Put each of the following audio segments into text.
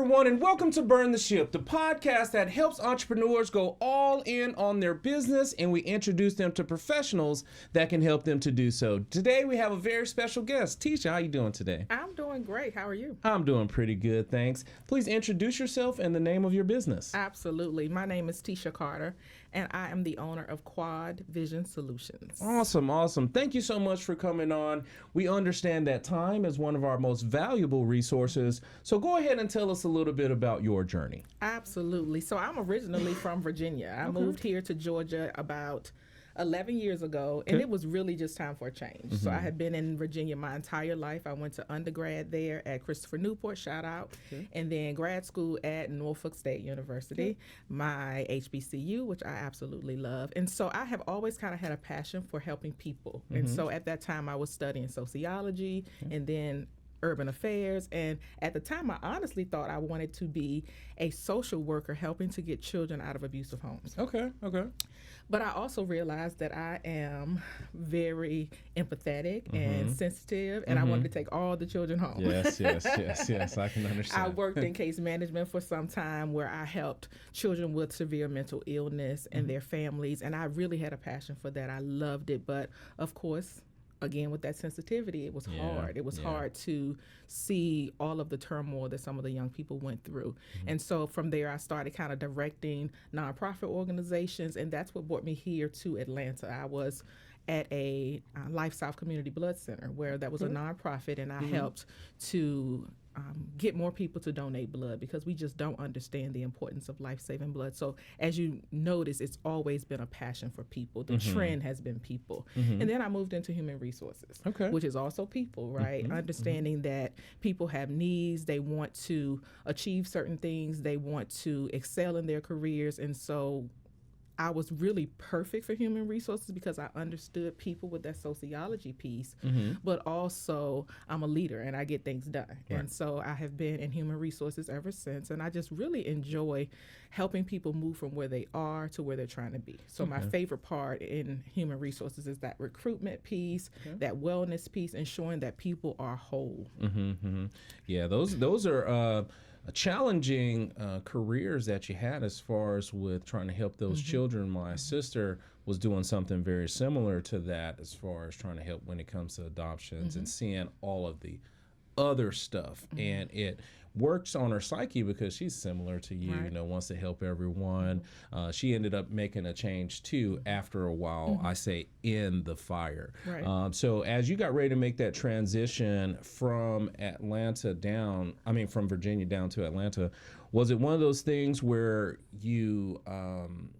everyone, and welcome to Burn the Ship, the podcast that helps entrepreneurs go all in on their business, and we introduce them to professionals that can help them to do so. Today, we have a very special guest. Teesha, how you doing today? I'm doing great. How are you? I'm doing pretty good, thanks. Please introduce yourself and the name of your business. Absolutely. My name is Teesha Carter, and I am the owner of Quad Vision Solutions. Awesome. Thank you so much for coming on. We understand that time is one of our most valuable resources, so go ahead and tell us a little bit about your journey. Absolutely. So I'm originally from Virginia. I moved here to Georgia about 11 years ago, and it was really just time for a change. So I had been in Virginia my entire life. I went to undergrad there at Christopher Newport, shout out, and then grad school at Norfolk State University, my HBCU, which I absolutely love. And so I have always kind of had a passion for helping people. And so at that time I was studying sociology and then urban affairs, and at the time I honestly thought I wanted to be a social worker helping to get children out of abusive homes. Okay. But I also realized that I am very empathetic and sensitive, and I wanted to take all the children home. Yes, I can understand. I worked in case management for some time where I helped children with severe mental illness and their families, and I really had a passion for that. I loved it, but of course, again, with that sensitivity, it was hard. It was hard to see all of the turmoil that some of the young people went through. And so from there, I started kind of directing nonprofit organizations, and that's what brought me here to Atlanta. I was at a Life South Community Blood Center where that was a nonprofit, and I helped to get more people to donate blood because we just don't understand the importance of life-saving blood. So as you notice, it's always been a passion for people. The trend has been people. And then I moved into human resources, which is also people, right? Understanding that people have needs, they want to achieve certain things, they want to excel in their careers, and so I was really perfect for human resources because I understood people with that sociology piece, but also I'm a leader and I get things done. Right. And so I have been in human resources ever since, and I just really enjoy helping people move from where they are to where they're trying to be. So my favorite part in human resources is that recruitment piece, that wellness piece, ensuring that people are whole. Yeah, those are challenging careers that you had as far as with trying to help those children. My sister was doing something very similar to that as far as trying to help when it comes to adoptions and seeing all of the other stuff. And it works on her psyche because she's similar to you, you know, wants to help everyone. She ended up making a change too after a while, I say, in the fire. Right. So as you got ready to make that transition from Virginia down to Atlanta, was it one of those things where you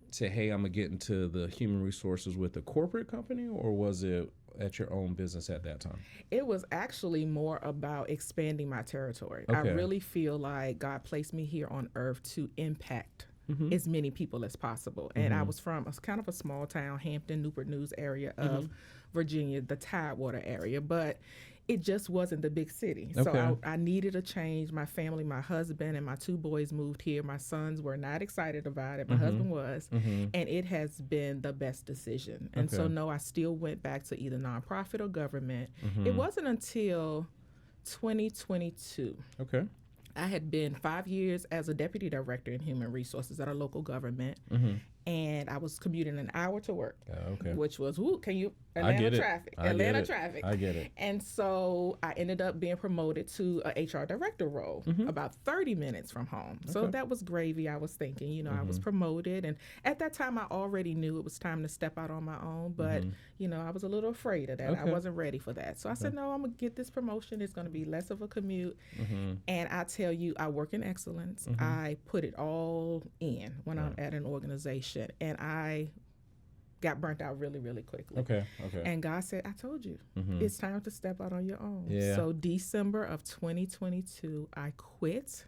say, hey, I'm going to get into the human resources with a corporate company, or was it at your own business at that time? It was actually more about expanding my territory. I really feel like God placed me here on earth to impact as many people as possible. And I was from kind of a small town, Hampton, Newport News area of Virginia, the Tidewater area, but it just wasn't the big city. So I needed a change. My family, my husband and my two boys moved here. My sons were not excited about it. My husband was. And it has been the best decision. And so, no, I still went back to either nonprofit or government. It wasn't until 2022. I had been 5 years as a deputy director in human resources at a local government. And I was commuting an hour to work, which was, Atlanta traffic. I get it. And so I ended up being promoted to a HR director role about 30 minutes from home. So that was gravy. I was thinking, you know, I was promoted. And at that time, I already knew it was time to step out on my own. But, you know, I was a little afraid of that. I wasn't ready for that. So I said, no, I'm going to get this promotion. It's going to be less of a commute. And I tell you, I work in excellence. I put it all in when I'm at an organization. And I got burnt out really, really quickly. And God said, I told you, it's time to step out on your own. So December of 2022, I quit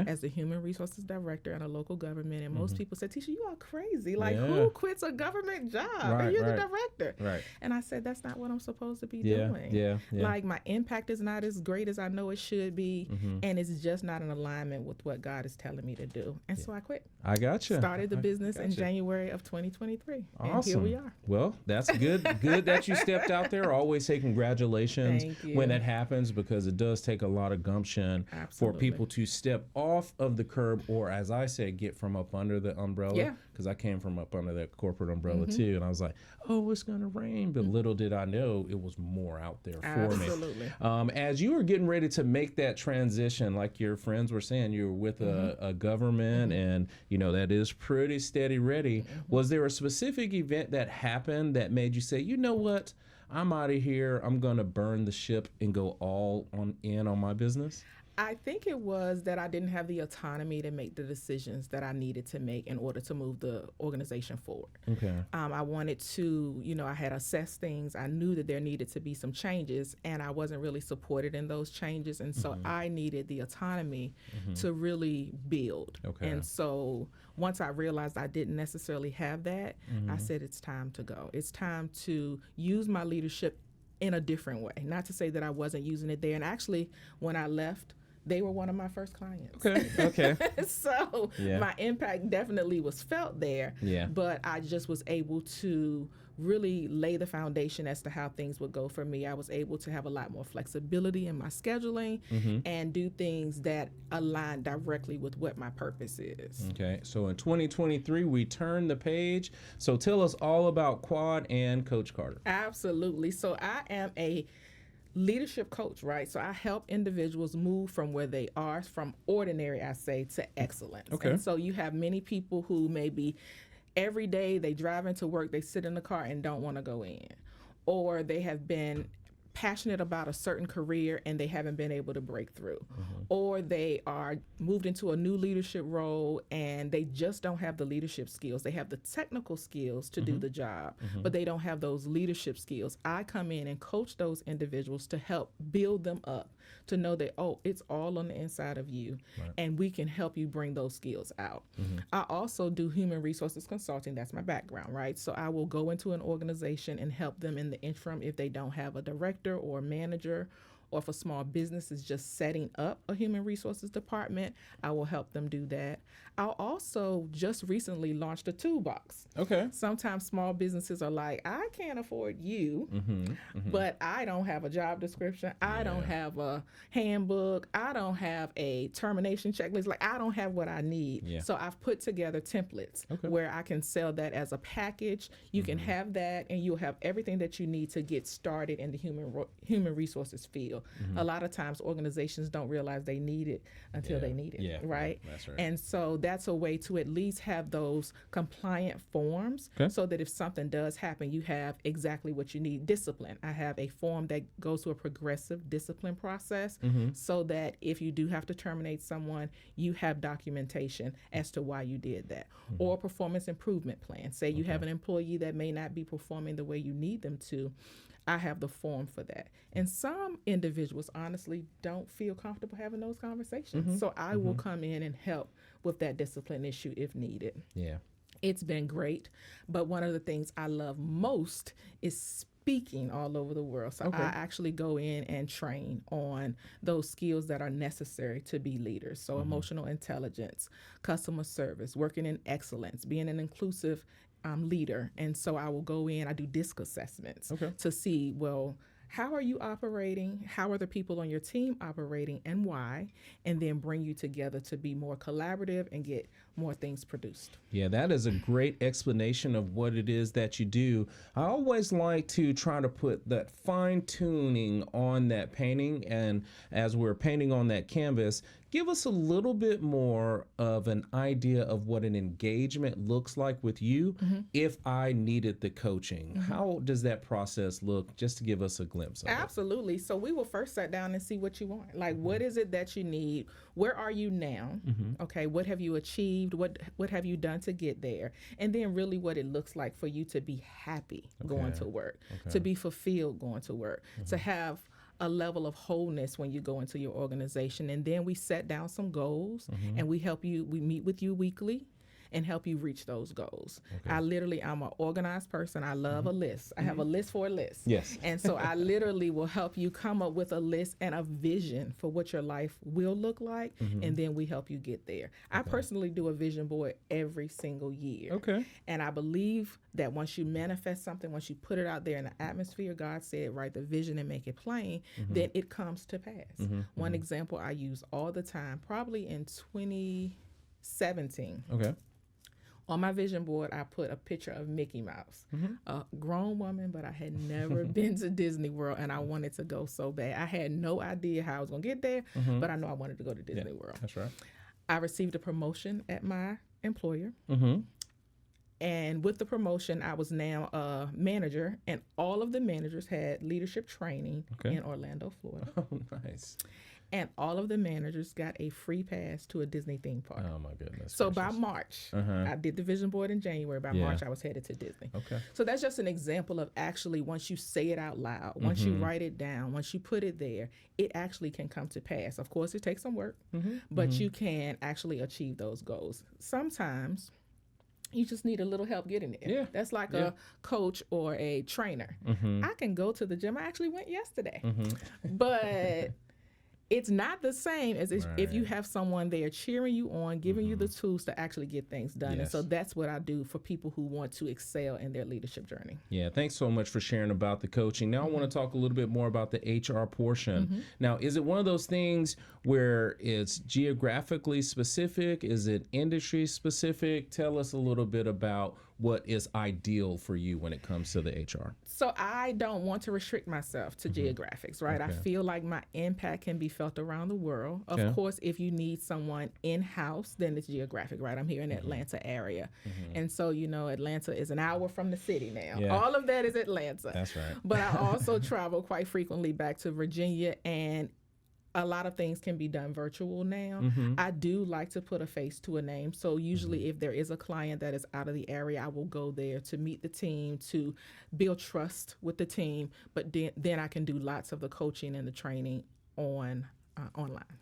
as the human resources director at a local government. And most people said, Teesha, you are crazy. Like, who quits a government job? And you're the director. And I said, that's not what I'm supposed to be doing. Like, my impact is not as great as I know it should be. And it's just not in alignment with what God is telling me to do. And so I quit. I got you. Started the business in January of 2023. Awesome. awesome. we are. Well, that's good. Good that you stepped out there. Always say congratulations Thank you. when that happens, because it does take a lot of gumption for Absolutely. people to step off of the curb, or as I said, get from up under the umbrella. Yeah. Because I came from up under that corporate umbrella too, and I was like, oh, it's gonna rain, but little did I know it was more out there for me. Absolutely. As you were getting ready to make that transition, like your friends were saying, you were with a government, and you know that is pretty steady ready. Was there a specific event that happened that made you say, you know what, I'm out of here, I'm gonna burn the ship and go all on my business? I think it was that I didn't have the autonomy to make the decisions that I needed to make in order to move the organization forward. Okay. I wanted to, I had assessed things. I knew that there needed to be some changes, and I wasn't really supported in those changes. And so I needed the autonomy to really build. Okay. And so once I realized I didn't necessarily have that, I said, it's time to go. It's time to use my leadership in a different way. Not to say that I wasn't using it there. And actually, when I left, they were one of my first clients. Okay. So my impact definitely was felt there. Yeah. But I just was able to really lay the foundation as to how things would go for me. I was able to have a lot more flexibility in my scheduling and do things that align directly with what my purpose is. Okay. So in 2023, we turn the page. So tell us all about Quad and Coach Carter. Absolutely. So I am a leadership coach, right? So I help individuals move from where they are, from ordinary, I say, to excellence. Okay. And so you have many people who maybe every day they drive into work, they sit in the car and don't want to go in. Or they have been passionate about a certain career and they haven't been able to break through. Or they are moved into a new leadership role and they just don't have the leadership skills. They have the technical skills to do the job, but they don't have those leadership skills. I come in and coach those individuals to help build them up, to know that, oh, it's all on the inside of you, and we can help you bring those skills out. I also do human resources consulting. That's my background, right? So I will go into an organization and help them in the interim if they don't have a director or a manager, or if a small business is just setting up a human resources department, I will help them do that. I'll also just recently launched a toolbox. Okay. Sometimes small businesses are like, I can't afford you, but I don't have a job description. I don't have a handbook. I don't have a termination checklist. Like, I don't have what I need. Yeah. So I've put together templates where I can sell that as a package. You can have that, and you'll have everything that you need to get started in the human resources field. A lot of times organizations don't realize they need it until they need it, right? That's right. And so that's a way to at least have those compliant forms so that if something does happen, you have exactly what you need. Discipline. I have a form that goes through a progressive discipline process so that if you do have to terminate someone, you have documentation as to why you did that. Or performance improvement plan. Say you have an employee that may not be performing the way you need them to. I have the form for that. And some individuals honestly don't feel comfortable having those conversations. So I will come in and help with that discipline issue if needed. Yeah. It's been great. But one of the things I love most is speaking all over the world. So I actually go in and train on those skills that are necessary to be leaders. So emotional intelligence, customer service, working in excellence, being an inclusive leader. And so I will go in, I do DISC assessments to see, well, how are you operating? How are the people on your team operating, and why? And then bring you together to be more collaborative and get more things produced. Yeah, that is a great explanation of what it is that you do. I always like to try to put that fine tuning on that painting, and as we're painting on that canvas, give us a little bit more of an idea of what an engagement looks like with you if I needed the coaching. How does that process look, just to give us a glimpse of it? Absolutely. So we will first sit down and see what you want. Like, what is it that you need? Where are you now? Okay, what have you achieved? What have you done to get there? And then really what it looks like for you to be happy going to work, to be fulfilled going to work, to have a level of wholeness when you go into your organization. And then we set down some goals and we help you, we meet with you weekly and help you reach those goals. I'm an organized person. I love a list. I have a list for a list. Yes. And so I literally will help you come up with a list and a vision for what your life will look like, and then we help you get there. I personally do a vision board every single year. Okay. And I believe that once you manifest something, once you put it out there in the atmosphere, God said, write the vision and make it plain, then it comes to pass. One example I use all the time, probably in 2017. Okay. On my vision board, I put a picture of Mickey Mouse, a grown woman, but I had never been to Disney World, and I wanted to go so bad. I had no idea how I was going to get there, but I know I wanted to go to Disney World. That's right. I received a promotion at my employer, and with the promotion, I was now a manager, and all of the managers had leadership training in Orlando, Florida. Oh, nice. And all of the managers got a free pass to a Disney theme park. Oh, my goodness. So by March, I did the vision board in January. By March, I was headed to Disney. Okay. So that's just an example of actually once you say it out loud, once you write it down, once you put it there, it actually can come to pass. Of course, it takes some work, but you can actually achieve those goals. Sometimes you just need a little help getting there. Yeah. That's like a coach or a trainer. I can go to the gym. I actually went yesterday. But it's not the same as if you have someone there cheering you on, giving you the tools to actually get things done. Yes. And so that's what I do for people who want to excel in their leadership journey. Yeah, thanks so much for sharing about the coaching. Now I want to talk a little bit more about the HR portion. Now, is it one of those things where it's geographically specific? Is it industry specific? Tell us a little bit about what is ideal for you when it comes to the HR. So I don't want to restrict myself to geographics, right? I feel like my impact can be felt around the world. Of course, if you need someone in-house, then it's geographic, right? I'm here in the Atlanta area. And so, Atlanta is an hour from the city now. Yeah. All of that is Atlanta. That's right. But I also travel quite frequently back to Virginia, and a lot of things can be done virtual now. I do like to put a face to a name. So usually if there is a client that is out of the area, I will go there to meet the team, to build trust with the team. But then I can do lots of the coaching and the training online.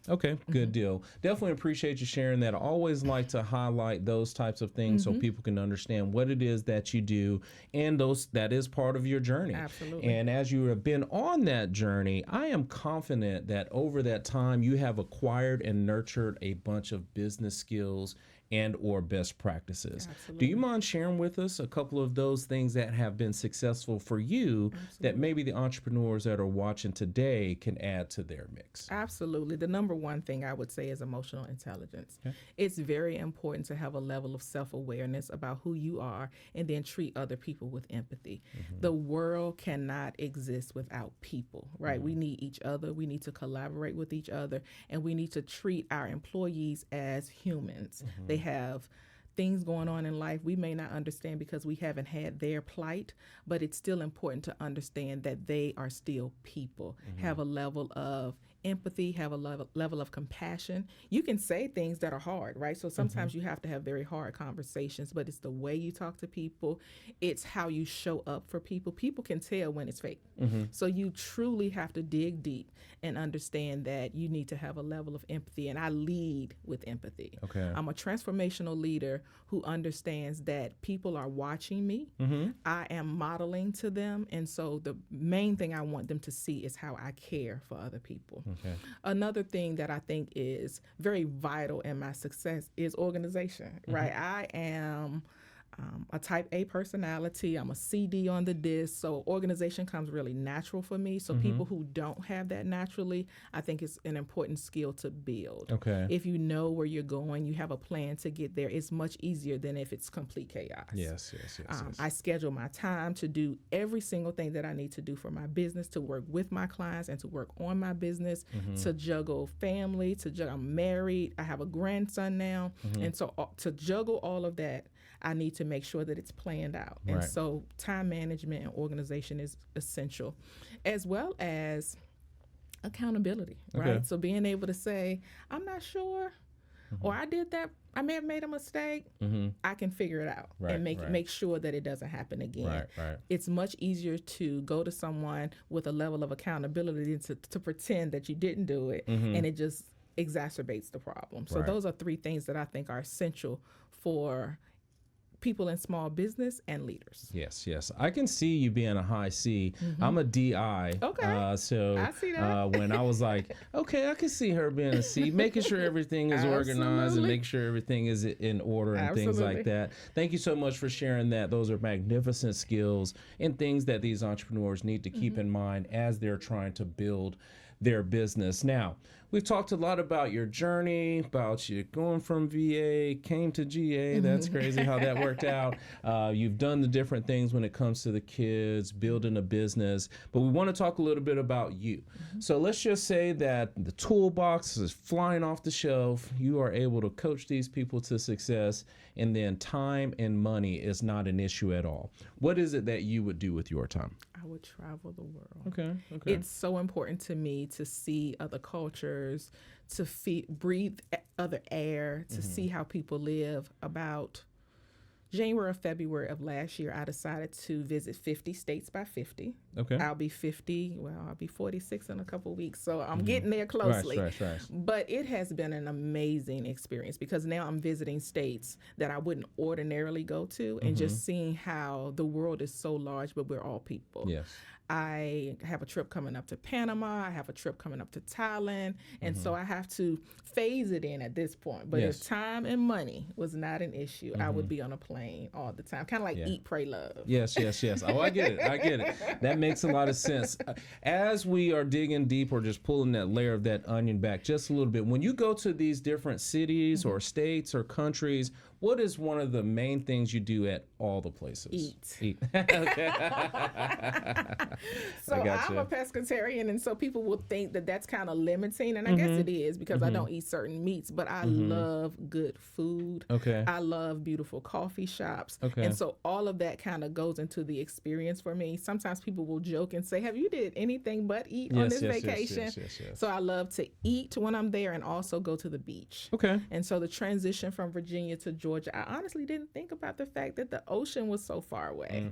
Okay, good deal. Definitely appreciate you sharing that. I always like to highlight those types of things so people can understand what it is that you do, and that is part of your journey. Absolutely. And as you have been on that journey, I am confident that over that time you have acquired and nurtured a bunch of business skills and or best practices. Absolutely. Do you mind sharing with us a couple of those things that have been successful for you that maybe the entrepreneurs that are watching today can add to their mix? Absolutely. The number one thing I would say is emotional intelligence. It's very important to have a level of self-awareness about who you are and then treat other people with empathy. The world cannot exist without people, right? We need each other. We need to collaborate with each other, and we need to treat our employees as humans. They have things going on in life we may not understand because we haven't had their plight, but it's still important to understand that they are still people. Have a level of empathy, have a level of compassion. You can say things that are hard, right? So sometimes you have to have very hard conversations, but it's the way you talk to people. It's how you show up for people. People can tell when it's fake. So you truly have to dig deep and understand that you need to have a level of empathy. And I lead with empathy. Okay. I'm a transformational leader who understands that people are watching me. I am modeling to them. And so the main thing I want them to see is how I care for other people. Another thing that I think is very vital in my success is organization, right? I am a type A personality. I'm a CD on the disc. So organization comes really natural for me. So people who don't have that naturally, I think it's an important skill to build. Okay. If you know where you're going, you have a plan to get there, it's much easier than if it's complete chaos. Yes. I schedule my time to do every single thing that I need to do for my business, to work with my clients and to work on my business, to juggle family, I'm married, I have a grandson now. And so to juggle all of that, I need to make sure that it's planned out. And so time management and organization is essential, as well as accountability, right? So being able to say, I'm not sure, or I did that, I may have made a mistake, I can figure it out and make sure that it doesn't happen again. It's much easier to go to someone with a level of accountability to pretend that you didn't do it, and it just exacerbates the problem. So those are three things that I think are essential for people in small business and leaders. Yes, yes. I can see you being a high C. I'm a DI. Okay. So I see that. when I was like, okay, I can see her being a C, making sure everything is organized and make sure everything is in order and things like that. Thank you so much for sharing that. Those are magnificent skills and things that these entrepreneurs need to keep in mind as they're trying to build their business. Now, we've talked a lot about your journey, about you going from VA, came to GA. That's crazy how that worked out. You've done the different things when it comes to the kids, building a business. But we want to talk a little bit about you. So let's just say that the toolbox is flying off the shelf. You are able to coach these people to success, and then time and money is not an issue at all. What is it that you would do with your time? I would travel the world. Okay. It's so important to me to see other cultures, to breathe other air, to see how people live. About January or February of last year, I decided to visit 50 states by 50. Okay. I'll be 46 in a couple of weeks, so I'm getting there closely. Right. But it has been an amazing experience because now I'm visiting states that I wouldn't ordinarily go to, and just seeing how the world is so large, but we're all people. Yes. I have a trip coming up to Panama. I have a trip coming up to Thailand. And so I have to phase it in at this point. But if time and money was not an issue, I would be on a plane all the time. Kind of like eat, pray, love. Yes. Oh, I get it. That makes a lot of sense. As we are digging deep or just pulling that layer of that onion back just a little bit, when you go to these different cities or states or countries, what is one of the main things you do at all the places? Eat. Okay. So I'm a pescatarian, and so people will think that that's kind of limiting, and I guess it is because I don't eat certain meats, but I love good food. Okay. I love beautiful coffee shops. Okay. And so all of that kind of goes into the experience for me. Sometimes people will joke and say, have you did anything but eat on this vacation? Yes. So I love to eat when I'm there and also go to the beach. Okay. And so the transition from Virginia to Georgia, I honestly didn't think about the fact that the ocean was so far away.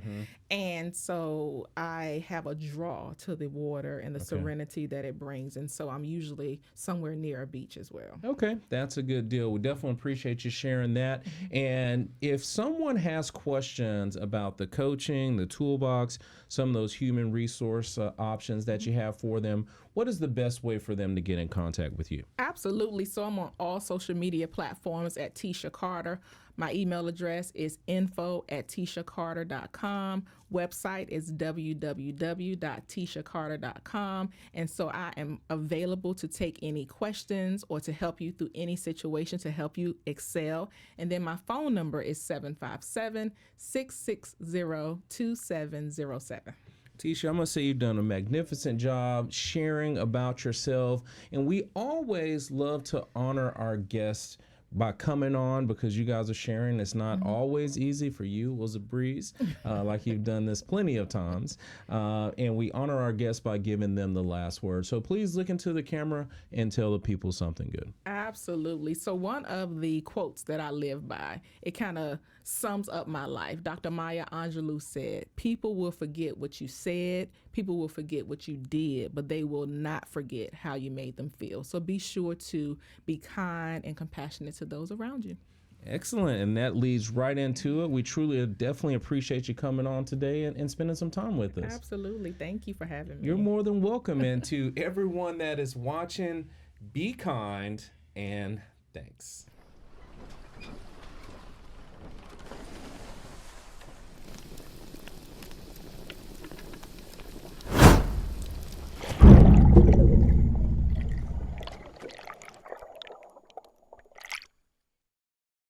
And so I have a draw to the water and the serenity that it brings. And so I'm usually somewhere near a beach as well. Okay, that's a good deal. We definitely appreciate you sharing that. And if someone has questions about the coaching, the toolbox, some of those human resource options that you have for them, what is the best way for them to get in contact with you? Absolutely. So I'm on all social media platforms at Teesha Carter. My email address is info@teeshacarter.com. Website is www.teeshacarter.com. And so I am available to take any questions or to help you through any situation to help you excel. And then my phone number is 757-660-2707. Teesha, I'm going to say you've done a magnificent job sharing about yourself. And we always love to honor our guests by coming on because you guys are sharing. It's not always easy. For you, it was a breeze, like you've done this plenty of times. And we honor our guests by giving them the last word. So please look into the camera and tell the people something good. Absolutely. So one of the quotes that I live by, it kind of sums up my life. Dr. Maya Angelou said, people will forget what you said, people will forget what you did, but they will not forget how you made them feel. So be sure to be kind and compassionate to those around you. Excellent. And that leads right into it. We truly definitely appreciate you coming on today and spending some time with us. Absolutely. Thank you for having me. You're more than welcome. And to everyone that is watching, be kind and thanks.